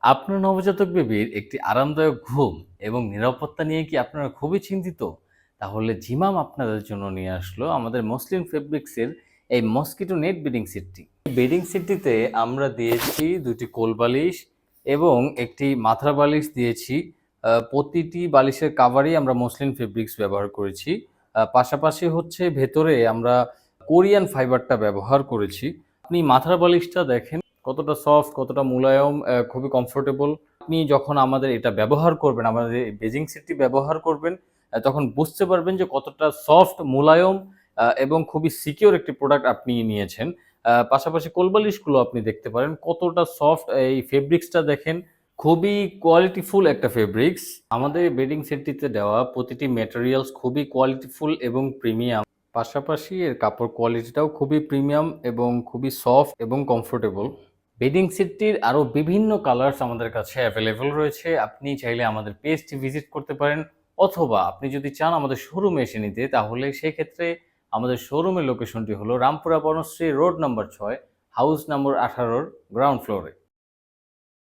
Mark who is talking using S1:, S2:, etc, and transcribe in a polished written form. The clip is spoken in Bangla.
S1: আপনার নবজাতক বেবির একটি আরামদায়ক ঘুম এবং নিরাপত্তা নিয়ে কি আপনারা খুবই চিন্তিত? তাহলে ঝিমাম আপনাদের জন্য নিয়ে আসলো আমাদের মসলিন ফেব্রিক্সের এই মসকিটো নেট বেডিং সেটটি। এই বেডিং সেটটিতে আমরা দিয়েছি ২টি কোল বালিশ এবং একটি মাথার বালিশ দিয়েছি। প্রতিটি বালিশের কাভারেই আমরা মসলিন ফেব্রিক্স ব্যবহার করেছি। পাশাপাশি হচ্ছে ভেতরে আমরা কোরিয়ান ফাইবারটা ব্যবহার করেছি। আপনি মাথার বালিশটা দেখেন কতটা সফট, কতটা মোলায়েম, খুবই কমফোর্টেবল। আপনি যখন আমাদের এটা ব্যবহার করবেন, আমাদের এই বেজিং সেটটি ব্যবহার করবেন, তখন বুঝতে পারবেন যে কতটা সফট, মোলায়েম এবং খুবই সিকিউর একটি প্রোডাক্ট আপনি নিয়েছেন। পাশাপাশি কোলবালিশগুলো আপনি দেখতে পারেন কতটা সফট, এই ফেব্রিক্সটা দেখেন, খুবই কোয়ালিটিফুল একটা ফেব্রিক্স। আমাদের বেডিং সেটটিতে দেওয়া প্রতিটি ম্যাটেরিয়ালস খুবই কোয়ালিটিফুল এবং প্রিমিয়াম। পাশাপাশি এর কাপড় কোয়ালিটিটাও খুবই প্রিমিয়াম এবং খুবই সফট এবং কমফোর্টেবল। বেডিং সেটটির আরও বিভিন্ন কালার্স আমাদের কাছে অ্যাভেলেবল রয়েছে। আপনি চাইলে আমাদের পেজটি ভিজিট করতে পারেন, অথবা আপনি যদি চান আমাদের শোরুমে এসে নিতে, তাহলে সেক্ষেত্রে আমাদের শোরুমের লোকেশনটি হলো Rampura Banasree road number ৬, house number ১৮-র গ্রাউন্ড ফ্লোরে।